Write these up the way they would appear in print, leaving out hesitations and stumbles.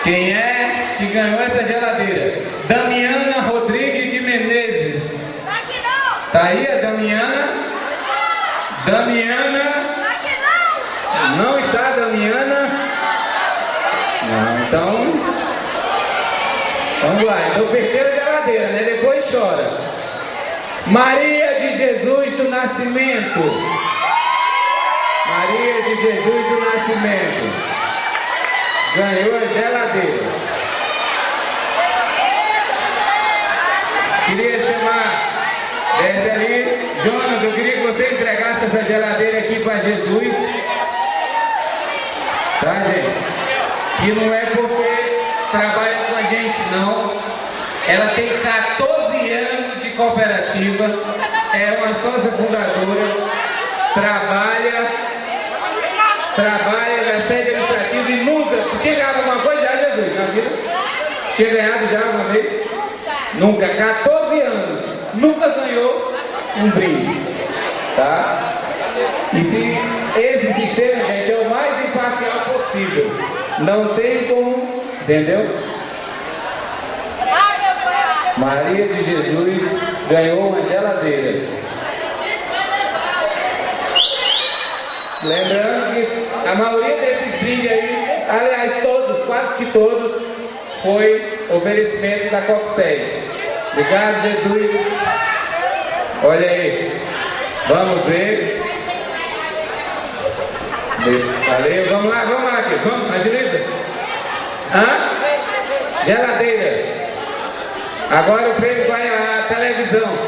Quem é que ganhou essa geladeira? Damiana Rodrigues de Menezes. Tá aí a Damiana? Damiana? Não está a Damiana? Não, então... Vamos lá, então perdeu a geladeira, né? Depois chora. Maria de Jesus do Nascimento. Maria de Jesus do Nascimento ganhou a geladeira. Queria chamar, desce ali, Jonas, eu queria que você entregasse essa geladeira aqui para Jesus. Tá, gente? Que não é porque trabalha com a gente, não. Ela tem 14 anos de cooperativa, é uma sócia fundadora, trabalha na sede administrativa e nunca... Tinha ganhado alguma coisa já, Jesus, na vida? Tinha ganhado já uma vez? Nunca, 14 anos, nunca ganhou um brinde, tá? E se esse sistema, gente, é o mais imparcial possível, não tem como, entendeu? Maria de Jesus ganhou uma geladeira. Lembrando que a maioria desses brindes aí, aliás todos, quase que todos, foi oferecimento da COP7. Obrigado, Jesus. Olha aí. Vamos ver. Valeu, vamos lá, aqui. Vamos, agiliza. Geladeira. Agora o prêmio vai à televisão.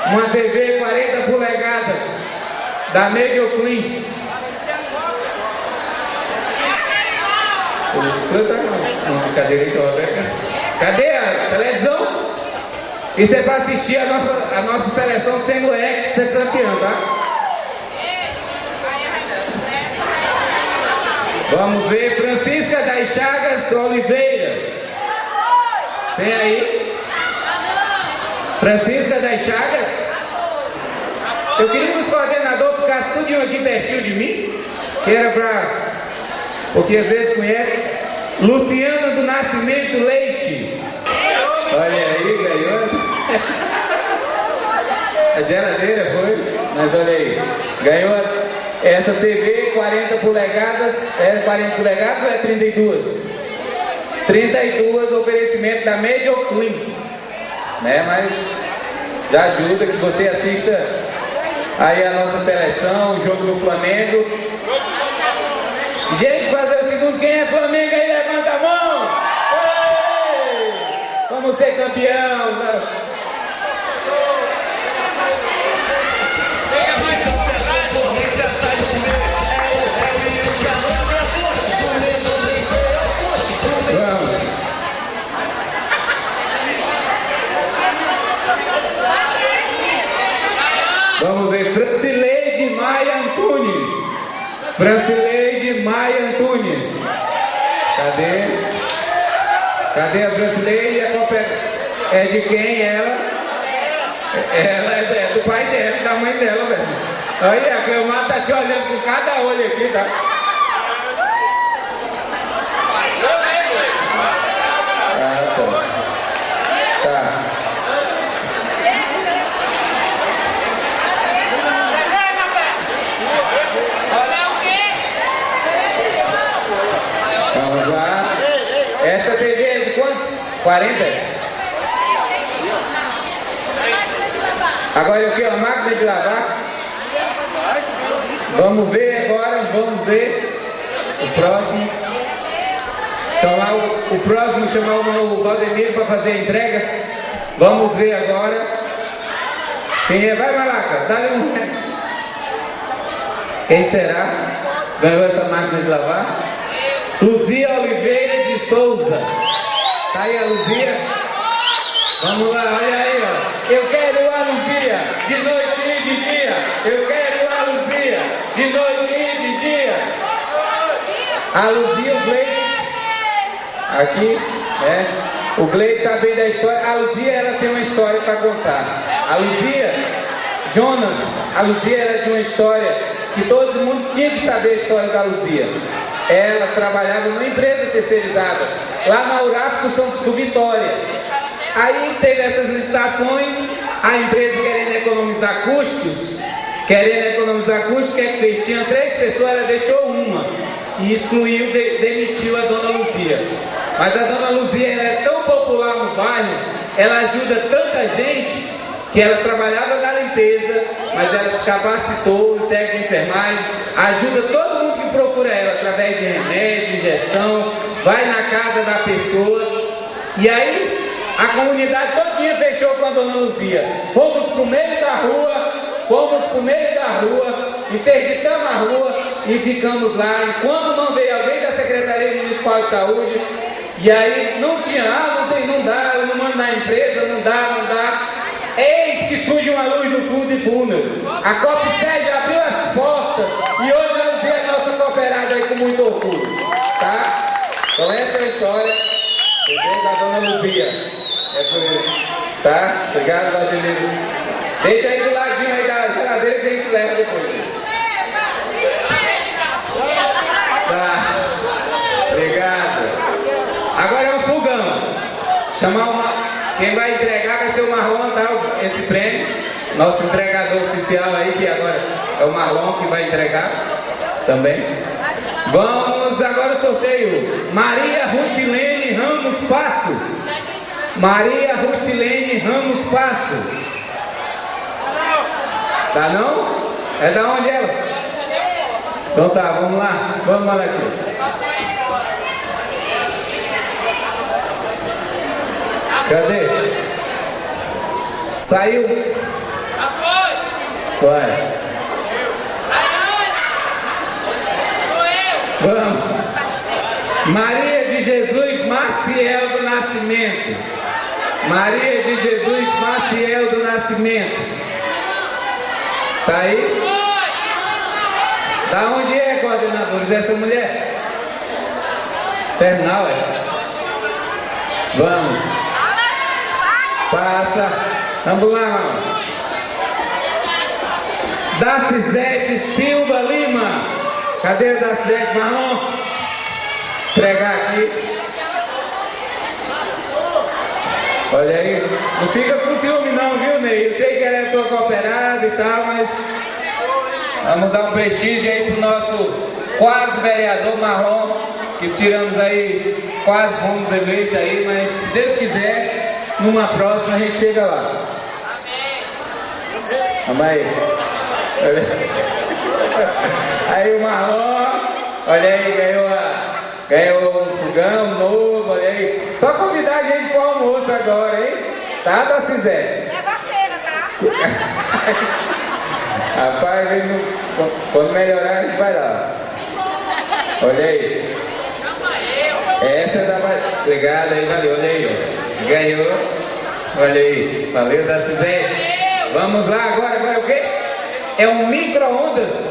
Uma TV 40 polegadas da Medioclean. Uma cadeira aí que eu pego. Cadê a televisão? Isso é para assistir a nossa seleção sendo ex-campeã, tá? Vamos ver, Francisca das Chagas Oliveira. Tem aí? Francisca das Chagas. Eu queria que os coordenadores ficassem tudinho aqui pertinho de mim, que era para... porque às vezes conhece. Luciana do Nascimento Leite. Olha aí, ganhou. A geladeira foi, mas olha aí, ganhou essa TV 40 polegadas. É 40 polegadas ou é 32? 32, oferecimento da Medioclean, né? Mas já ajuda que você assista aí a nossa seleção, o jogo do Flamengo. Gente, fazer o segundo, quem é Flamengo aí, levanta a mão. Ei! Vamos ser campeão. Vamos ver, Francileide Maia Antunes. Francileide Maia Antunes. Cadê a Francileide? É de quem ela? Ela é do pai dela, da mãe dela, velho. Aí a Cleomar tá te olhando com cada olho aqui, tá? Tá. Vamos lá. Essa TV é de quantos? 40? Agora o que? A máquina de lavar? Vamos ver agora, vamos ver o próximo. Chamar o Valdemiro para fazer a entrega. Vamos ver agora. Quem é? Vai, Malaca, dá-lhe um. Quem será? Ganhou essa máquina de lavar? Luzia Oliveira de Souza. Tá aí a Luzia? Vamos lá, olha aí, ó. Eu quero a Luzia, de noite e de dia. Eu quero a Luzia, de noite e de dia. A Luzia, o Gleice. Aqui, o Gleice sabe da história. A Luzia, ela tem uma história para contar. A Luzia, Jonas, a Luzia era de uma história que todo mundo tinha que saber a história da Luzia. Ela trabalhava numa empresa terceirizada lá na URAP do Vitória. Aí teve essas licitações, a empresa querendo economizar custos, o que é que fez? Tinha 3 pessoas, ela deixou uma e excluiu, demitiu a dona Luzia. Mas a dona Luzia, ela é tão popular no bairro, ela ajuda tanta gente, que ela trabalhava na limpeza, mas ela se capacitou em técnico de enfermagem, ajuda todo mundo que procura ela, através de remédio, injeção, vai na casa da pessoa, e aí a comunidade todinha fechou com a dona Luzia. Fomos pro meio da rua, interditamos a rua e ficamos lá, e quando não veio alguém da Secretaria Municipal de Saúde, e aí não tinha, não dá, eu não mando na empresa, não dá. Eis que surge uma luz no fundo do túnel. A COP7 abriu as portas e hoje a Luzia é nossa cooperada aí com muito orgulho. Tá? Então essa é a história da dona Luzia. É por isso. Tá? Obrigado, Vladimir. Deixa aí do ladinho aí da geladeira que a gente leva depois. Tá. Obrigado. Agora é um fogão. Quem vai entregar vai ser o Marlon, tá? Esse prêmio. Nosso entregador oficial aí, que agora é o Marlon que vai entregar também. Vamos agora ao sorteio. Maria Rutilene Ramos Passos. Maria Rutilene Ramos Passos. Tá não? É da onde ela? Então tá, vamos lá. Vamos lá aqui. Cadê? Saiu? Vai. Vamos. Maria de Jesus Maciel do Nascimento. Maria de Jesus Maciel do Nascimento. Tá aí? Da onde é, coordenadores, essa mulher? Terminal, é? Vamos. Passa. Vamos lá, mano. Dacizete Silva Lima. Cadê a Dacizete, Marlon? Entregar aqui. Olha aí. Não fica com ciúme não, viu, Ney? Eu sei que ela é tua cooperada e tal, mas vamos dar um prestígio aí pro nosso quase vereador Marlon, que tiramos aí, quase fomos eleitos aí, mas se Deus quiser, numa próxima a gente chega lá. Vamos aí. Aí o Marlon, olha aí, ganhou um fogão novo, olha aí. Só convidar a gente para o almoço agora, hein? Tá, Dacizete? Leva a feira, tá? Rapaz, quando melhorar a gente vai lá. Olha aí. Essa é da... Obrigado aí, valeu, olha aí, ó. Ganhou. Olha aí, valeu, Dacizete. Vamos lá agora é o quê? É um micro-ondas.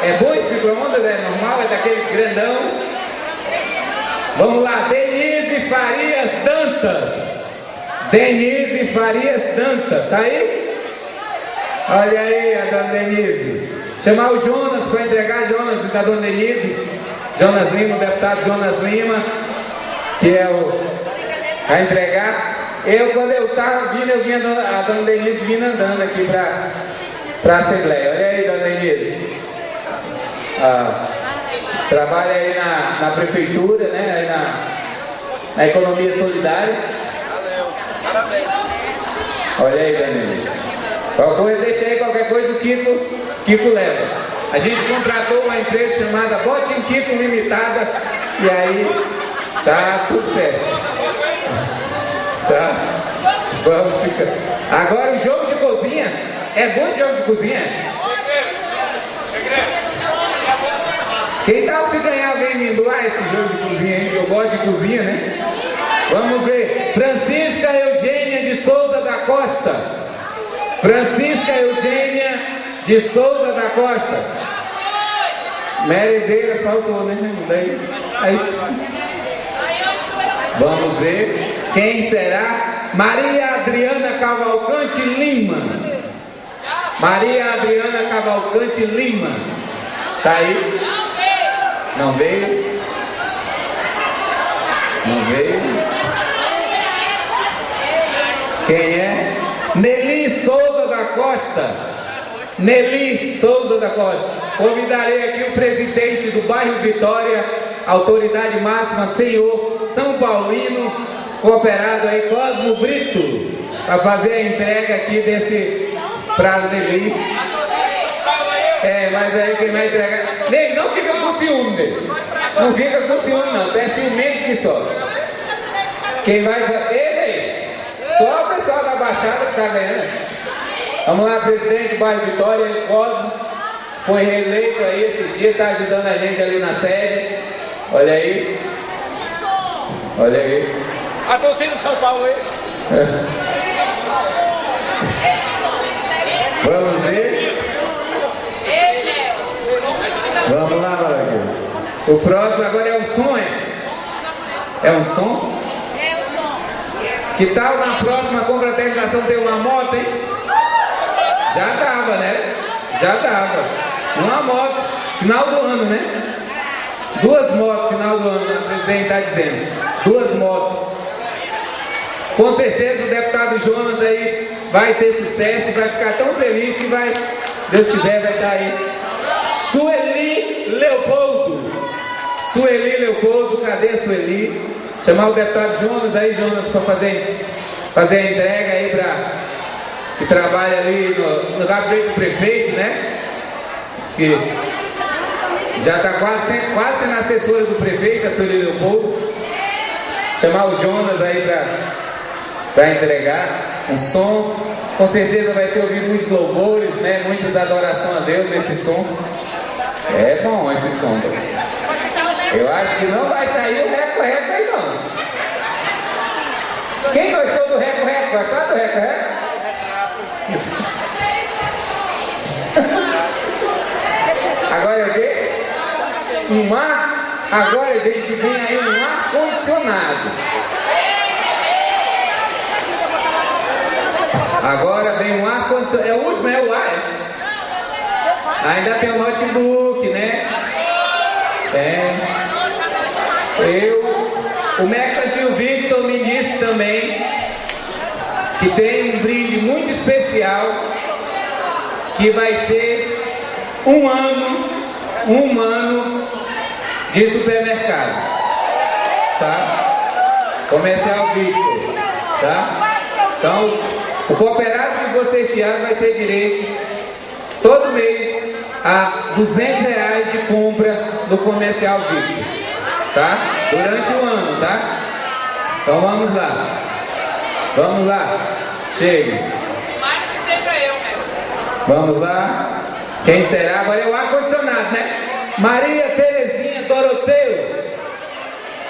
É bom esse micro-ondas? É normal? É daquele grandão? Vamos lá, Denise Farias Dantas. Denise Farias Dantas, tá aí? Olha aí a dona Denise. Chamar o Jonas para entregar, Jonas, da dona Denise. Jonas Lima, o deputado Jonas Lima, que é o a entregar. Quando eu estava vindo, eu vinha a dona Denise vindo andando aqui para a Assembleia. Olha aí, dona Denise. Trabalha aí na prefeitura, né? Aí na economia solidária. Valeu, parabéns. Olha aí, dona Denise. Qualquer coisa, deixa aí, qualquer coisa o Kiko leva. A gente contratou uma empresa chamada Botin Kiko Limitada e aí tá tudo certo. Tá? Vamos ficar. Agora o jogo de cozinha. É bom esse jogo de cozinha? Quem tal se ganhar alguém me doar esse jogo de cozinha aí? Eu gosto de cozinha, né? Vamos ver. Francisca Eugênia de Souza da Costa. Francisca Eugênia de Souza da Costa. Meredeira faltou, né? Aí. Vamos ver. Quem será? Maria Adriana Cavalcante Lima. Maria Adriana Cavalcante Lima. Tá aí? Não veio? Não veio? Quem é? Nelly Souza da Costa. Nelly Souza da Costa. Convidarei aqui o presidente do bairro Vitória, autoridade máxima, senhor São Paulino, cooperado aí, Cosmo Brito, para fazer a entrega aqui desse prato Nelly. Mas aí quem vai entregar... Ney, não fica com ciúme dele. Não fica com ciúme não, tem ciumento que só. Quem vai... Ei, só o pessoal da Baixada que tá ganhando. Vamos lá, presidente do bairro Vitória, Cosmo, foi reeleito aí esses dias, tá ajudando a gente ali na sede. Olha aí. Olha aí. A torcida de São Paulo aí. Vamos ver. Vamos lá, Maravilhoso. O próximo agora é um som, é um som? É um som. Que tal na próxima confraternização ter uma moto, hein? Já dava, né? Já dava. Uma moto, final do ano, né? 2 motos, final do ano, o presidente está dizendo. 2 motos. Com certeza o deputado Jonas aí vai ter sucesso e vai ficar tão feliz que vai, Deus quiser, vai estar aí. Sueli Leopoldo. Sueli Leopoldo, cadê a Sueli? Chamar o deputado Jonas aí, Jonas, para fazer a entrega aí para que trabalha ali no gabinete do prefeito, né? Diz que já está quase sendo assessora do prefeito, a Sueli Leopoldo. Chamar o Jonas aí para entregar um som. Com certeza vai ser ouvido muitos louvores, né? Muitas adoração a Deus nesse som. É bom esse som. Eu acho que não vai sair o reco-reco aí não. Quem gostou do reco-reco? Gostou do reco-reco? Agora é o quê? Um ar. Agora a gente tem aí um ar-condicionado. Agora vem um ar-condicionado. É o último, é o ar. Ainda tem o notebook, né? Tem. O Mercantil Victor me disse também que tem um brinde muito especial que vai ser um ano de supermercado, tá? Comercial Victor, tá? Então, o cooperado que vocês tiraram vai ter direito todo mês a R$200 de compra no Comercial Victor, tá? Durante o ano, tá? Então vamos lá. Vamos lá. Chega. Vamos lá. Quem será? Agora é o ar-condicionado, né? Maria Terezinha Doroteu.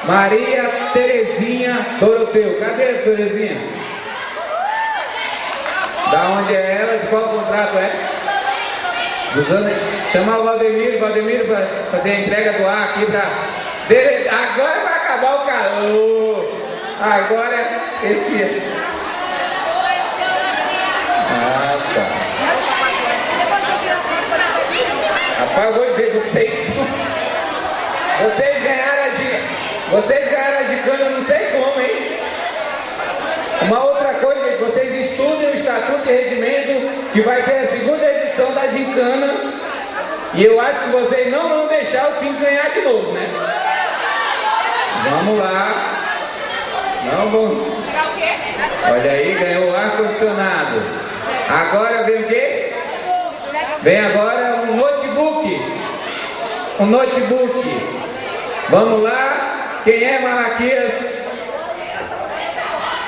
Maria Terezinha Doroteu. Cadê a Terezinha? Da onde é ela? De qual contrato é? Chamar o Valdemiro para fazer a entrega do ar aqui para... Agora vai acabar o calor. Agora esse... Nossa. Rapaz, eu vou dizer, vocês ganharam a gicana, não sei como, hein? Uma outra coisa, vocês estudem o Estatuto e Regimento, que vai ter a 2ª edição da gincana, e eu acho que vocês não vão deixar o 5 ganhar de novo, né? Vamos lá. Não vão. Olha aí, ganhou o ar-condicionado. Agora vem o quê? Vem agora um notebook. Um notebook. Vamos lá. Quem é, Malaquias?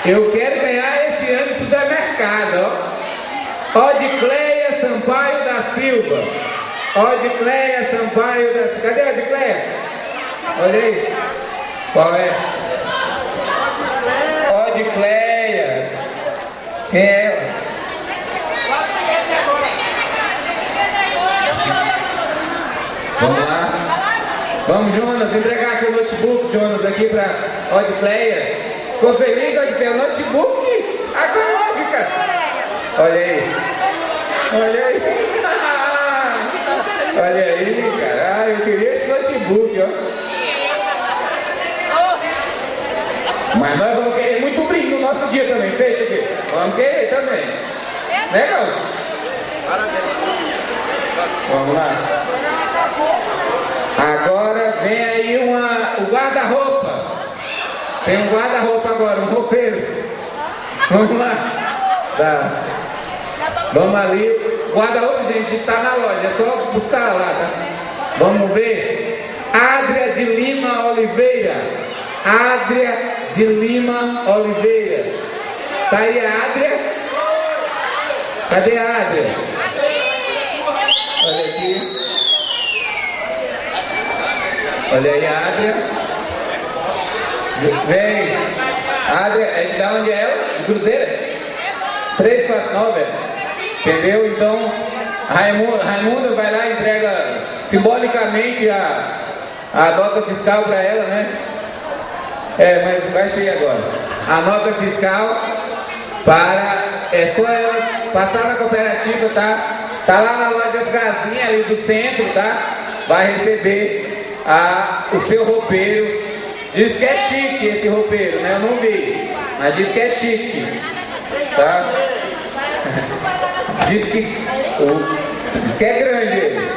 Eu quero ganhar esse ano de supermercado, ó. Odicleia Sampaio da Silva. Odicleia Sampaio da Silva. Cadê a Odicleia? Olha aí. Qual é? Odicleia. Quem é ela? Vamos lá. Vamos, Jonas, entregar aqui o notebook, Jonas, aqui para Odicleia. Ficou feliz, Odicleia? O notebook? Agora vai ficar. Olha aí. Olha aí. Olha aí, cara. Eu queria esse notebook, ó. Mas nós vamos querer muito brinde no nosso dia também. Fecha aqui. Vamos querer também. Né, Cláudio? Vamos lá. Agora vem aí o guarda-roupa. Tem um guarda-roupa agora, um roupeiro. Vamos lá. Tá. Vamos ali. Guarda-roupa, gente, tá na loja. É só buscar lá, tá? Vamos ver. Adria de Lima Oliveira. Adria de Lima Oliveira. Tá aí a Adria? Cadê a Adria? Olha aqui. Olha aí a Adria. Vem. Adria, é de onde é ela? De Cruzeiro? 349. Entendeu? Então, Raimundo vai lá e entrega simbolicamente a nota fiscal para ela, né? Mas vai ser agora. A nota fiscal é só ela passar na cooperativa, tá? Tá lá na loja As Casinhas ali do centro, tá? Vai receber o seu roupeiro. Diz que é chique esse roupeiro, né? Eu não vi, mas diz que é chique, tá? Diz que é grande ele.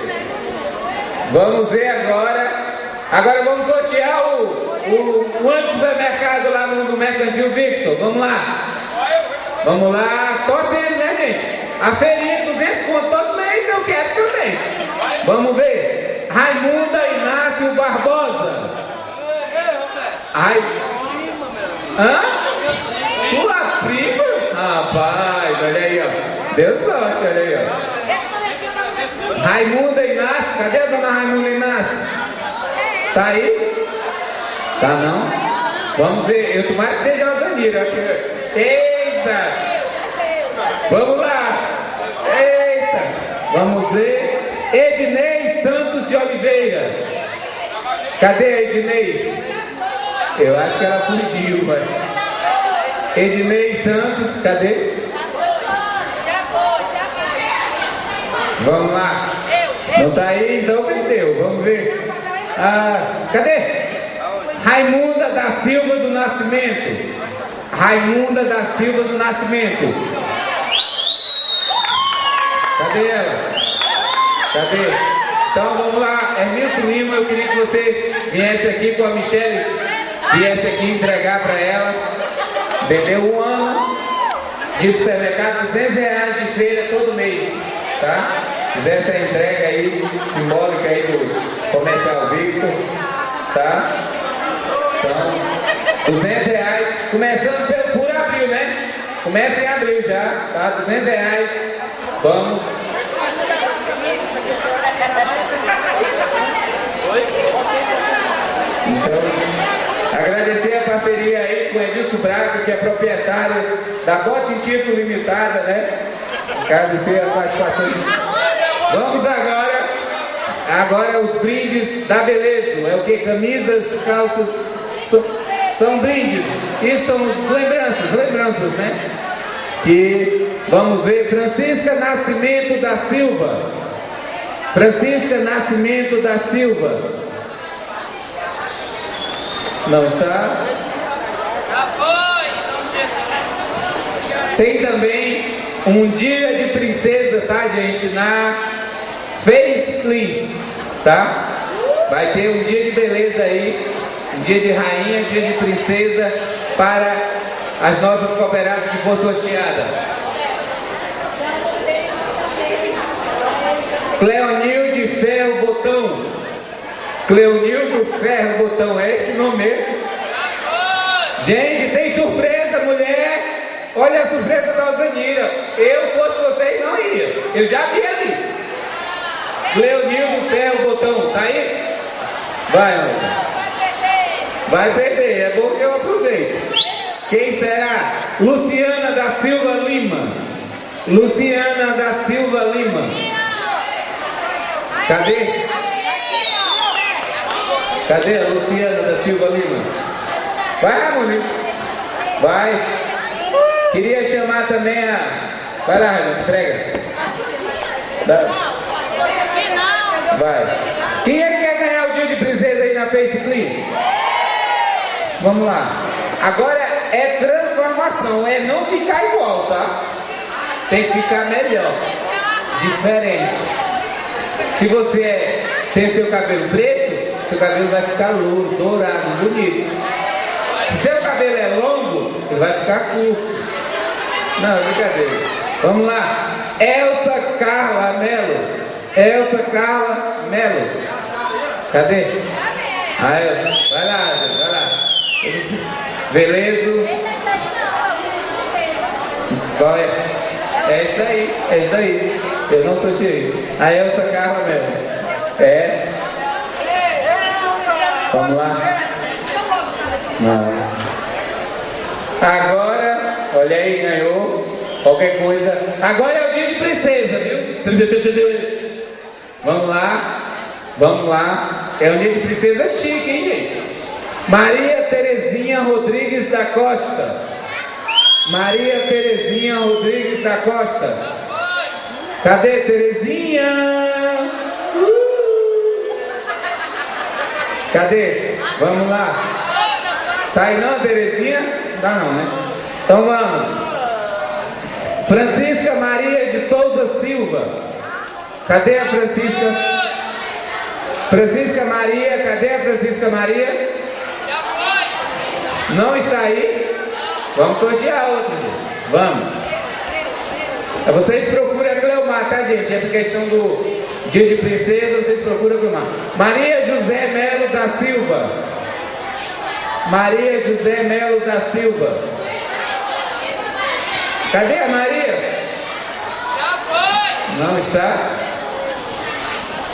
Vamos ver agora. Agora vamos sortear o anti-supermercado lá no Mercantil Victor. Vamos lá. Vamos lá. Torcendo, né, gente? A feirinha 200 conto todo mês eu quero também. Vamos ver. Raimunda Inácio Barbosa. Hã? Tua prima? Rapaz, olha aí, ó. Deu sorte, olha aí, ó. Raimunda Inácio. Cadê a dona Raimunda Inácio? Tá aí? Tá não? Vamos ver. Eu tomara que seja a Zanira. Eita! Vamos lá! Eita! Vamos ver. Ednei Santos de Oliveira. Cadê a Ednei? Eu acho que ela fugiu, mas... Ednei Santos, cadê? Vamos lá. Não tá aí, então perdeu. Vamos ver. Cadê? Raimunda da Silva do Nascimento. Raimunda da Silva do Nascimento. Cadê ela? Cadê? Então vamos lá. Hermilson Lima, eu queria que você viesse aqui com a Michele. Viesse aqui entregar para ela. Entendeu? Um ano de supermercado, R$200 de feira todo mês, tá? Fizesse a entrega aí, simbólica aí do Comercial Victor, tá? Então, R$200, começando por abril, né? Começa em abril já, tá? R$200, vamos. Então, agradecer a parceria aí com o Edilson Braga, que é proprietário da Bote Quito Limitada, né? Agradecer a participação de... Vamos agora os brindes da Beleza. É o que? Camisas, calças, são brindes. E são lembranças, né? Que vamos ver. Francisca Nascimento da Silva. Francisca Nascimento da Silva. Não está? Tem também um dia de princesa, tá, gente? Na Face Clean, tá? Vai ter um dia de beleza aí, um dia de rainha, um dia de princesa para as nossas cooperadas que for sorteada. Cleonilde Ferro Botão. Cleonildo Ferro Botão, é esse nome mesmo? Gente, tem surpresa, mulher. Olha a surpresa da Alzanira. Eu fosse vocês não ia. Eu já vi ali. Cleonildo Ferro Botão, tá aí? Vai, amor. Vai perder, é bom que eu aproveito. Quem será? Luciana da Silva Lima. Luciana da Silva Lima. Cadê? Cadê a Luciana da Silva Lima? Vai, Ramon. Vai. Queria chamar também a... Vai lá, Ramon, entrega. Vai. Quem é que quer ganhar o dia de princesa aí na Face Clean? Vamos lá. Agora é transformação, é não ficar igual, tá? Tem que ficar melhor, diferente. Se você tem seu cabelo preto, seu cabelo vai ficar louro, dourado, bonito. Se seu cabelo é longo, ele vai ficar curto. Não, brincadeira. Vamos lá. Elsa Carla Melo. Elsa Carla Melo. Cadê? A Elsa. Vai lá, gente, vai lá. Beleza? Qual é? É esse daí, é esse daí. Eu não sorteei. A Elsa Carla Melo. É. Vamos lá. Não. Agora, olha aí, ganhou. Qualquer coisa. Agora é o dia de princesa, viu? Vamos lá. Vamos lá. É um dia de princesa chique, hein, gente? Maria Terezinha Rodrigues da Costa. Maria Terezinha Rodrigues da Costa. Cadê Terezinha? Cadê? Vamos lá. Tá aí não, Terezinha? Não dá não, né? Então vamos. Francisca Maria de Souza Silva. Cadê a Francisca? Francisca Maria, cadê a Francisca Maria? Não está aí? Vamos sortear outra, gente. Vamos. Vocês procuram a Cleomar, tá, gente? Essa questão do dia de princesa, vocês procuram a Cleomar. Maria José Melo da Silva. Maria José Melo da Silva. Cadê a Maria? Já foi. Não está?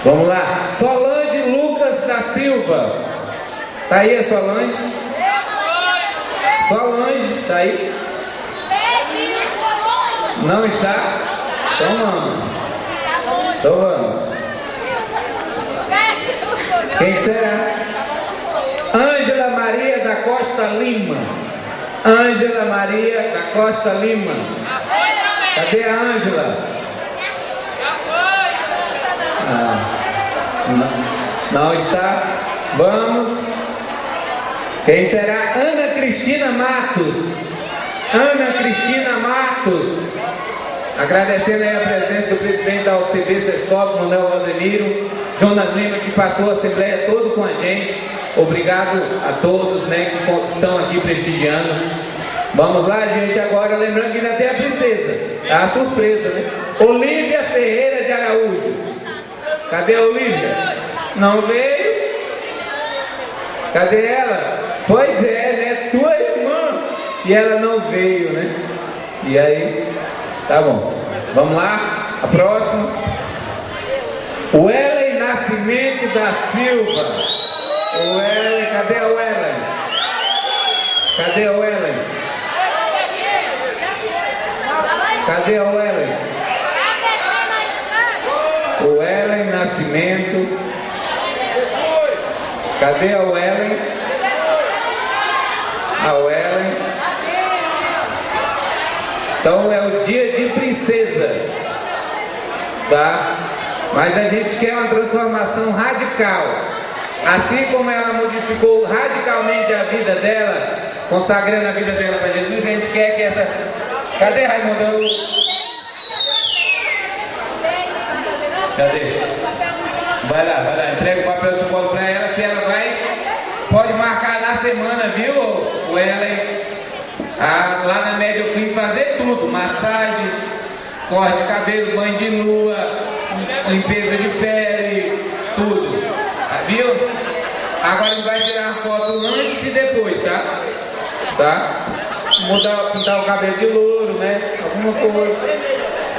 Vamos lá. Solange Lucas da Silva. Tá aí a Solange? Solange, tá aí? Não está? Então vamos. Então vamos. Quem será? Ângela Maria da Costa Lima. Ângela Maria da Costa Lima. Cadê a Ângela? Não está? Vamos. Quem será? Ana Cristina Matos. Ana Cristina Matos. Agradecendo aí a presença do presidente da UCB Sescop, Manuel Valdemiro, Jonas Lima, que passou a assembleia toda com a gente. Obrigado a todos, né, que estão aqui prestigiando. Vamos lá, gente, agora lembrando que ainda tem a princesa. É a surpresa, né? Olívia Ferreira de Araújo. Cadê a Olívia? Não veio? Cadê ela? Pois é, né? Tua irmã. E ela não veio, né? E aí? Tá bom. Vamos lá. A próxima. Wellen Nascimento da Silva. Wellen, cadê a Wellen? Cadê a Wellen? Cadê a Wellen? Wellen Nascimento. Cadê a Wellen? A Wellen. Então é o dia de princesa, tá? Mas a gente quer uma transformação radical. Assim como ela modificou radicalmente a vida dela, consagrando a vida dela para Jesus, a gente quer que essa... Cadê Raimundo? Cadê? Vai lá, entrega o papel simbólico para ela, que ela vai... Pode marcar na semana, viu? O Ellen... lá na Média Clean fazer tudo, massagem, corte de cabelo, banho de lua, limpeza de pele, tudo, viu? Agora a gente vai tirar uma foto antes e depois, tá? Pintar o cabelo de louro, né? Alguma coisa.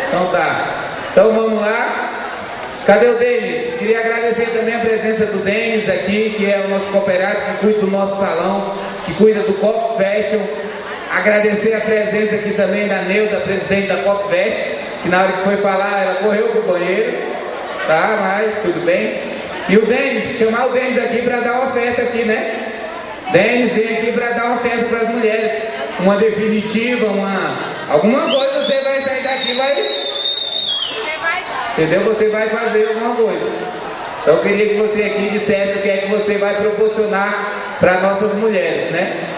Então tá. Então vamos lá. Cadê o Denis? Queria agradecer também a presença do Denis aqui, que é o nosso cooperado, que cuida do nosso salão, que cuida do Cop Fashion. Agradecer a presença aqui também da Neuda, presidente da Cop Fashion, que na hora que foi falar, ela correu pro banheiro, tá? Mas tudo bem. E o Denis, chamar o Denis aqui para dar uma oferta aqui, né? Denis vem aqui para dar uma oferta para as mulheres. Uma definitiva, alguma coisa você vai sair daqui, entendeu? Você vai fazer alguma coisa. Então eu queria que você aqui dissesse o que é que você vai proporcionar para nossas mulheres, né?